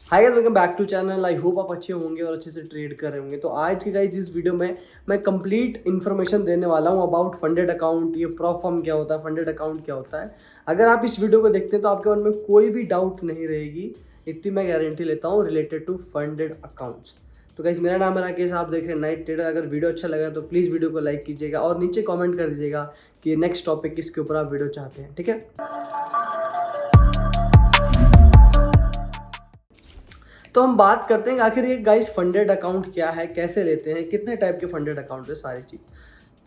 Hi guys, welcome back to channel. I hope आप अच्छे होंगे और अच्छे से ट्रेड कर रहे होंगे। तो आज की गाइस इस वीडियो में मैं कंप्लीट इन्फॉर्मेशन देने वाला हूं अबाउट फंडेड अकाउंट। ये प्रॉप फर्म क्या होता है, फंडेड अकाउंट क्या होता है। अगर आप इस वीडियो को देखते हैं तो आपके मन में कोई भी डाउट नहीं रहेगी, इतनी मैं गारंटी लेता हूँ रिलेटेड टू फंडेड अकाउंट्स। तो गाइस मेरा नाम है राकेश, आप देख रहे हैं नाइट ट्रेडर। अगर वीडियो अच्छा लगा तो प्लीज़ वीडियो को लाइक कीजिएगा और नीचे कॉमेंट कर दीजिएगा कि नेक्स्ट टॉपिक किसके ऊपर आप वीडियो चाहते हैं, ठीक है। तो हम बात करते हैं आखिर ये गाइस फंडेड अकाउंट क्या है, कैसे लेते हैं, कितने टाइप के फंडेड अकाउंट है, सारी चीज़।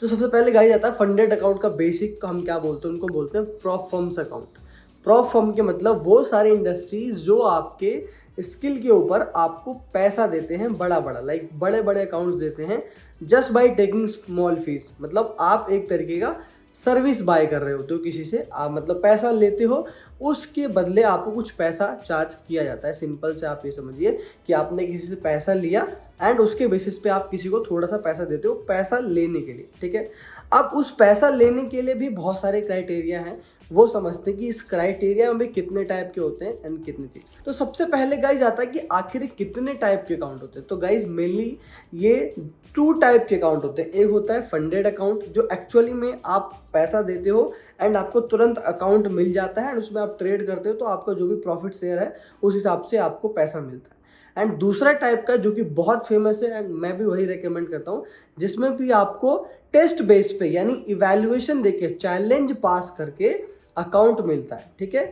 तो सबसे पहले गाइस आता है फंडेड अकाउंट का बेसिक, हम क्या बोलते हैं, उनको बोलते हैं prop firms account. Prop firm के मतलब वो सारी इंडस्ट्रीज जो आपके स्किल के ऊपर आपको पैसा देते हैं, बड़ा बड़ा लाइक बड़े बड़े अकाउंट्स देते हैं just by taking small fees. मतलब आप एक तरीके का सर्विस बाय कर रहे होते हो किसी से, आप मतलब पैसा लेते हो, उसके बदले आपको कुछ पैसा चार्ज किया जाता है। सिंपल से आप ये समझिए कि आपने किसी से पैसा लिया एंड उसके बेसिस पे आप किसी को थोड़ा सा पैसा देते हो पैसा लेने के लिए, ठीक है। अब उस पैसा लेने के लिए भी बहुत सारे क्राइटेरिया हैं, वो समझते हैं कि इस क्राइटेरिया में भी कितने टाइप के होते हैं एंड कितने चीज। तो सबसे पहले गाइज आता है कि आखिर कितने टाइप के अकाउंट होते हैं। तो गाइज मेनली ये 2 टाइप के अकाउंट होते हैं। एक होता है फंडेड अकाउंट, जो एक्चुअली में आप पैसा देते हो एंड आपको तुरंत अकाउंट मिल जाता है एंड उसमें आप ट्रेड करते हो, तो आपका जो भी प्रॉफिट शेयर है उस हिसाब से आपको पैसा मिलता है। एंड दूसरा टाइप का जो कि बहुत फेमस है एंड मैं भी वही रेकमेंड करता हूँ, जिसमें भी आपको टेस्ट बेस पे यानी इवैल्यूएशन देके चैलेंज पास करके अकाउंट मिलता है, ठीक है।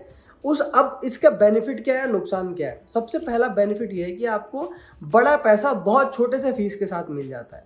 अब इसका बेनिफिट क्या है, नुकसान क्या है। सबसे पहला बेनिफिट ये है कि आपको बड़ा पैसा बहुत छोटे से फीस के साथ मिल जाता है।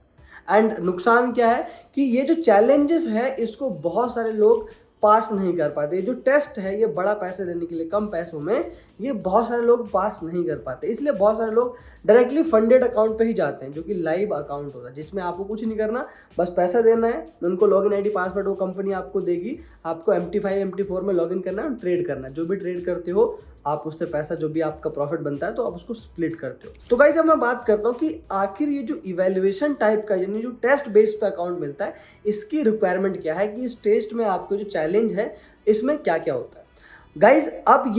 एंड नुकसान क्या है कि ये जो चैलेंजेस है इसको बहुत सारे लोग पास नहीं कर पाते। ये जो टेस्ट है ये बड़ा पैसे देने के लिए कम पैसों में ये बहुत सारे लोग पास नहीं कर पाते, इसलिए बहुत सारे लोग डायरेक्टली फंडेड अकाउंट पे ही जाते हैं, जो कि लाइव अकाउंट होता है, जिसमें आपको कुछ नहीं करना, बस पैसा देना है, उनको लॉगिन आईडी पासवर्ड वो कंपनी आपको देगी, आपको MT5 MT4 में लॉगिन करना है और ट्रेड करना है। जो भी ट्रेड करते हो आप उससे पैसा, जो भी आपका प्रॉफिट बनता है तो आप उसको स्प्लिट करते हो। तो गाइस अब मैं बात करता हूँ कि आखिर ये जो इवैल्यूएशन टाइप का यानी जो टेस्ट बेस पे अकाउंट मिलता है, इसकी रिक्वायरमेंट क्या है, कि इस टेस्ट में आपको जो चैलेंज है इसमें क्या क्या होता है। गाइज अब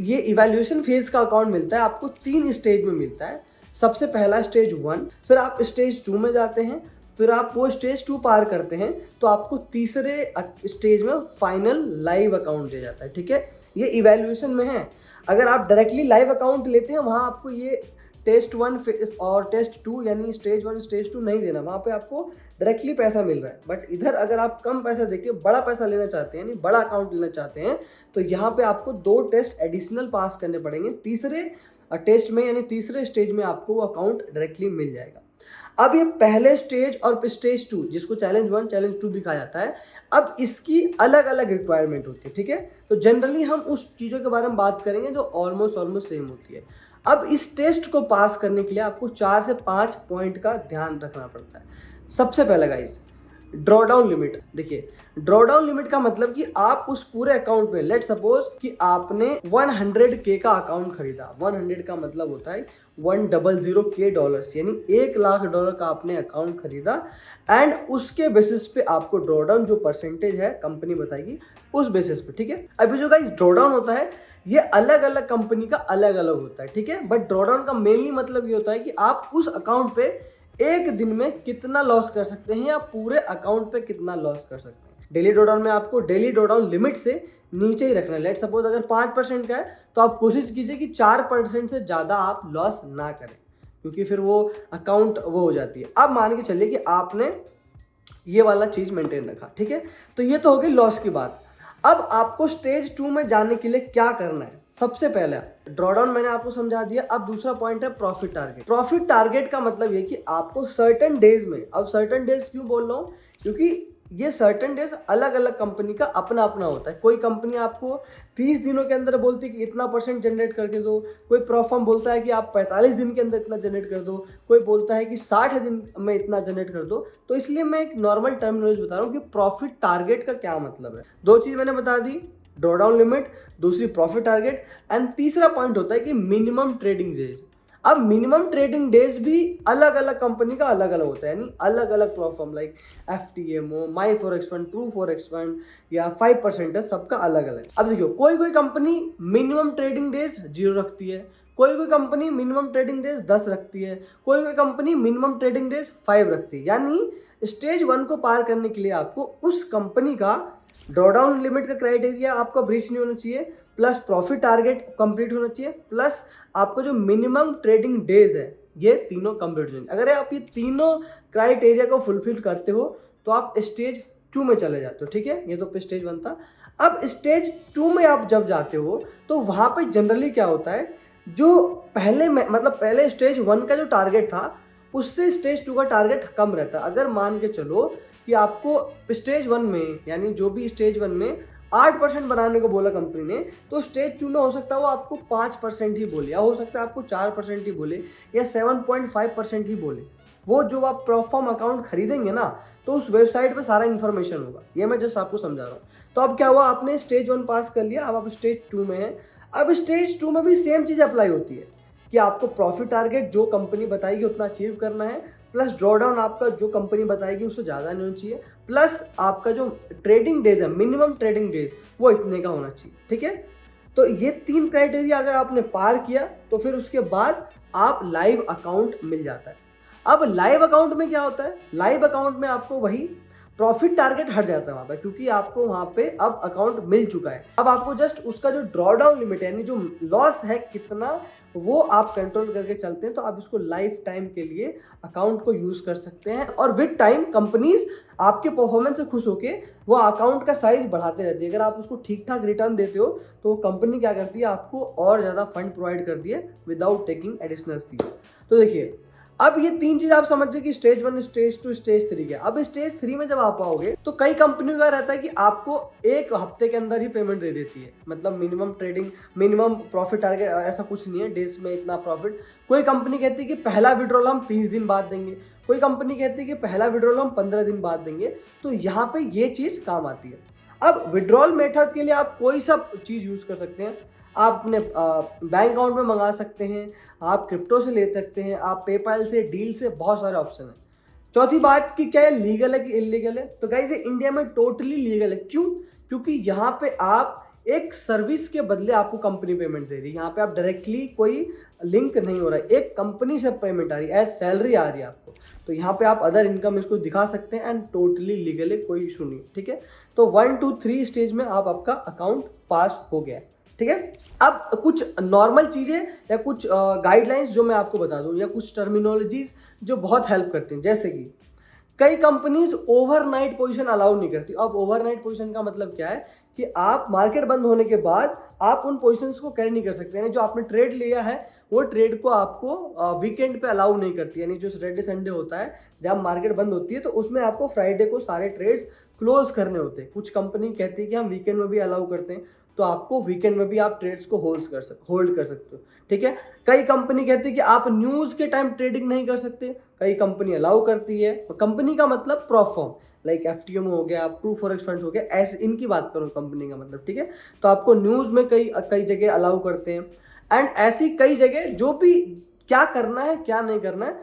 ये इवैल्यूएशन फेज का अकाउंट मिलता है आपको 3 स्टेज में मिलता है। सबसे पहला स्टेज 1, फिर आप स्टेज 2 में जाते हैं, फिर आप वो स्टेज 2 पार करते हैं तो आपको तीसरे स्टेज में फाइनल लाइव अकाउंट दिया जाता है, ठीक है। ये इवैल्यूएशन में है। अगर आप डायरेक्टली लाइव अकाउंट लेते हैं वहाँ आपको ये टेस्ट 1 और टेस्ट 2 यानी स्टेज 1 स्टेज 2 नहीं देना, वहाँ पे आपको डायरेक्टली पैसा मिल रहा है। बट इधर अगर आप कम पैसा देके बड़ा पैसा लेना चाहते हैं यानी बड़ा अकाउंट लेना चाहते हैं तो यहाँ पे आपको 2 टेस्ट एडिशनल पास करने पड़ेंगे। तीसरे टेस्ट में यानी तीसरे स्टेज में आपको वो अकाउंट डायरेक्टली मिल जाएगा। अब ये पहले स्टेज और स्टेज 2 जिसको चैलेंज 1 चैलेंज 2 भी कहा जाता है, अब इसकी अलग अलग रिक्वायरमेंट होती है, ठीक है। तो जनरली हम उस चीज़ों के बारे में बात करेंगे जो ऑलमोस्ट सेम होती है। अब इस टेस्ट को पास करने के लिए आपको 4 से 5 पॉइंट का ध्यान रखना पड़ता है। सबसे पहला गाइस ड्रॉडाउन लिमिट। देखिए ड्रॉडाउन लिमिट का मतलब कि आप उस पूरे अकाउंट में, लेट सपोज कि आपने 100K का अकाउंट खरीदा। 100 का मतलब होता है 100K डॉलर्स, यानी $1,00,000 का आपने अकाउंट खरीदा एंड उसके बेसिस पे आपको ड्रॉडाउन जो परसेंटेज है कंपनी बताएगी उस बेसिस पे, ठीक है। अभी जो गाइस ड्रॉडाउन होता है ये अलग अलग कंपनी का अलग अलग होता है, ठीक है। बट ड्रॉडाउन का मेनली मतलब ये होता है कि आप उस अकाउंट पे एक दिन में कितना लॉस कर सकते हैं या पूरे अकाउंट पे कितना लॉस कर सकते हैं। डेली ड्रॉडाउन में आपको डेली ड्रॉडाउन लिमिट से नीचे ही रखना है। लेट सपोज अगर 5% का है तो आप कोशिश कीजिए कि 4% से ज़्यादा आप लॉस ना करें, क्योंकि फिर वो अकाउंट वो हो जाती है। अब मान के चलिए कि आपने ये वाला चीज़ मेंटेन रखा, ठीक है। तो ये तो हो गई लॉस की बात। अब आपको स्टेज 2 में जाने के लिए क्या करना है। सबसे पहले ड्रॉडाउन मैंने आपको समझा दिया। अब दूसरा पॉइंट है प्रॉफिट टारगेट। प्रॉफिट टारगेट का मतलब ये कि आपको सर्टेन डेज में, अब सर्टेन डेज क्यों बोल रहा हूँ, क्योंकि ये सर्टेन डेज अलग अलग कंपनी का अपना अपना होता है। कोई कंपनी आपको 30 दिनों के अंदर बोलती है कि इतना % जनरेट करके दो, कोई प्रोफॉर्म बोलता है कि आप 45 दिन के अंदर इतना जनरेट कर दो, कोई बोलता है कि 60 दिन में इतना जनरेट कर दो। तो इसलिए मैं एक नॉर्मल टर्मिनोलॉजी बता रहा हूँ कि प्रॉफिट टारगेट का क्या मतलब है। 2 चीज़ मैंने बता दी, ड्रॉडाउन लिमिट, दूसरी प्रॉफिट टारगेट एंड तीसरा पॉइंट होता है कि मिनिमम ट्रेडिंग डेज। अब मिनिमम ट्रेडिंग डेज भी अलग अलग कंपनी का अलग अलग होता है, यानी अलग अलग platform like FTMO, my forex fund, true forex fund या 5% है, सबका अलग अलग। अब देखियो कोई कोई कंपनी मिनिमम ट्रेडिंग डेज 0 रखती है, कोई कोई कंपनी मिनिमम ट्रेडिंग डेज 10 रखती है, कोई कोई कंपनी मिनिमम ट्रेडिंग डेज 5 रखती है। यानी स्टेज 1 को पार करने के लिए आपको उस कंपनी का ड्रॉडाउन लिमिट का क्राइटेरिया आपका ब्रीच नहीं होना चाहिए, प्लस प्रॉफिट टारगेट कंप्लीट होना चाहिए, प्लस आपका जो मिनिमम ट्रेडिंग डेज है ये तीनों कंप्लीट होने। अगर आप ये तीनों क्राइटेरिया को फुलफिल करते हो तो आप स्टेज 2 में चले जाते हो। ठीक है, ये तो स्टेज 1 था। अब स्टेज 2 में आप जब जाते हो तो वहाँ पे जनरली क्या होता है, जो पहले में मतलब पहले स्टेज 1 का जो टारगेट था उससे स्टेज 2 का टारगेट कम रहता है। अगर मान के चलो कि आपको स्टेज 1 में, यानी जो भी स्टेज 1 में 8% बनाने को बोला कंपनी ने, तो स्टेज 2 में हो सकता है वो आपको 5% ही बोले, या हो सकता है आपको 4% ही बोले, या 7.5% ही बोले। वो जो आप प्रोफॉर्म अकाउंट खरीदेंगे ना, तो उस वेबसाइट पे सारा इन्फॉर्मेशन होगा। ये मैं जस्ट आपको समझा रहा हूँ। तो अब क्या हुआ, आपने स्टेज 1 पास कर लिया, अब आप स्टेज 2 में हैं। अब स्टेज 2 में भी सेम चीज़ अप्लाई होती है कि आपको प्रॉफिट टारगेट जो कंपनी बताएगी उतना अचीव करना है, प्लस ड्रॉडाउन आपका जो कंपनी बताएगी उससे ज़्यादा नहीं होना चाहिए, प्लस आपका जो ट्रेडिंग डेज है, मिनिमम ट्रेडिंग डेज, वो इतने का होना चाहिए। ठीक है, तो ये 3 क्राइटेरिया अगर आपने पार किया तो फिर उसके बाद आप लाइव अकाउंट मिल जाता है। अब लाइव अकाउंट में क्या होता है, लाइव अकाउंट में आपको वही प्रॉफिट टारगेट हट जाता है वहाँ पे, क्योंकि आपको वहाँ पे अब अकाउंट मिल चुका है। अब आपको जस्ट उसका जो ड्रॉडाउन लिमिट है, यानी जो लॉस है कितना, वो आप कंट्रोल करके चलते हैं। तो आप इसको लाइफ टाइम के लिए अकाउंट को यूज कर सकते हैं, और विद टाइम कंपनीज आपके परफॉर्मेंस से खुश होके वो अकाउंट का साइज बढ़ाते रहती है। अगर आप उसको ठीक ठाक रिटर्न देते हो तो कंपनी क्या करती है, आपको और ज़्यादा फंड प्रोवाइड करती है विदाउट टेकिंग एडिशनल फीस। तो देखिए, अब ये 3 चीज आप समझिए कि स्टेज 1, स्टेज 2, स्टेज 3 क्या। अब स्टेज 3 में जब आप आओगे तो कई कंपनियों का रहता है कि आपको एक हफ्ते के अंदर ही पेमेंट दे देती है, मतलब minimum trading, minimum profit target ऐसा कुछ नहीं है डेज में इतना प्रॉफिट। कोई कंपनी कहती है कि पहला विड्रॉल हम 30 दिन बाद देंगे, कोई कंपनी कहती है कि पहला विड्रॉल हम 15 दिन बाद देंगे। तो यहाँ पे ये चीज काम आती है। अब विड्रॉल मेथड के लिए आप कोई सा चीज यूज कर सकते हैं। आप अपने बैंक अकाउंट में मंगा सकते हैं, आप क्रिप्टो से ले सकते हैं, आप पेपाल से, डील से, बहुत सारे ऑप्शन हैं। चौथी बात कि क्या ये लीगल है कि इलीगल है, तो गाइस ये इंडिया में टोटली लीगल है। क्यों? क्योंकि यहाँ पे आप एक सर्विस के बदले आपको कंपनी पेमेंट दे रही है। यहाँ पे आप डायरेक्टली कोई लिंक नहीं हो रहा है, एक कंपनी से पेमेंट आ रही है, एज सैलरी आ रही है आपको। तो यहाँ पे आप अदर इनकम इसको दिखा सकते हैं एंड टोटली लीगल है, कोई इशू नहीं। ठीक है, तो 1 2 3 स्टेज में आप आपका अकाउंट पास हो गया है। ठीक है, अब कुछ नॉर्मल चीजें या कुछ गाइडलाइंस जो मैं आपको बता दूं, या कुछ टर्मिनोलॉजीज जो बहुत हेल्प करती हैं। जैसे कि कई कंपनीज ओवरनाइट पोजीशन अलाउ नहीं करती। अब ओवरनाइट पोजीशन का मतलब क्या है कि आप मार्केट बंद होने के बाद आप उन पोजीशंस को कैरी नहीं कर सकते, यानी जो आपने ट्रेड लिया है वो ट्रेड को आपको वीकेंड पे अलाउ नहीं करती। यानी जो सैटरडे संडे होता है जब मार्केट बंद होती है, तो उसमें आपको फ्राइडे को सारे ट्रेड्स क्लोज करने होते हैं। कुछ कंपनी कहती है कि हम वीकेंड में भी अलाउ करते हैं, तो आपको वीकेंड में भी आप ट्रेड्स को होल्ड कर सकते हो। ठीक है, कई कंपनी कहती है कि आप न्यूज़ के टाइम ट्रेडिंग नहीं कर सकते, कई कंपनी अलाउ करती है। कंपनी का मतलब प्रोफॉर्म, लाइक FTM हो गया, ट्रू फॉरेक्स फंड हो गया, ऐसे इनकी बात करो कंपनी का मतलब। ठीक है, तो आपको न्यूज़ में कई जगह अलाउ करते हैं, एंड ऐसी कई जगह जो भी क्या करना है क्या नहीं करना है,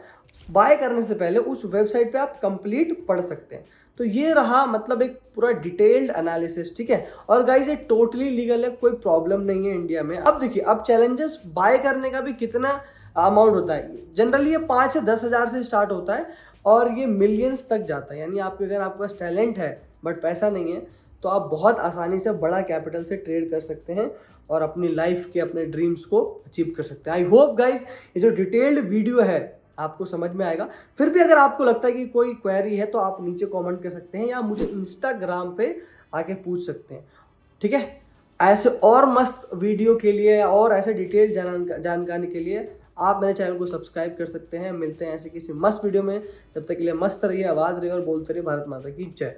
बाय करने से पहले उस वेबसाइट पे आप कंप्लीट पढ़ सकते हैं। तो ये रहा मतलब एक पूरा डिटेल्ड एनालिसिस। ठीक है, और गाइस ये टोटली लीगल है, कोई प्रॉब्लम नहीं है इंडिया में। अब देखिए, अब चैलेंजेस बाय करने का भी कितना अमाउंट होता है। जनरली ये 5 से 10 हज़ार से स्टार्ट होता है और ये मिलियंस तक जाता है। यानी आपके अगर आपके पास टैलेंट है बट पैसा नहीं है, तो आप बहुत आसानी से बड़ा कैपिटल से ट्रेड कर सकते हैं और अपनी लाइफ के अपने ड्रीम्स को अचीव कर सकते हैं। आई होप गाइस ये जो डिटेल्ड वीडियो है आपको समझ में आएगा। फिर भी अगर आपको लगता है कि कोई क्वेरी है तो आप नीचे कमेंट कर सकते हैं, या मुझे इंस्टाग्राम पे आके पूछ सकते हैं। ठीक है, ऐसे और मस्त वीडियो के लिए और ऐसे डिटेल जानकारी के लिए आप मेरे चैनल को सब्सक्राइब कर सकते हैं। मिलते हैं ऐसे किसी मस्त वीडियो में, तब तक के लिए मस्त रहिए, आबाद रहिए और बोलते रहिए भारत माता की जय।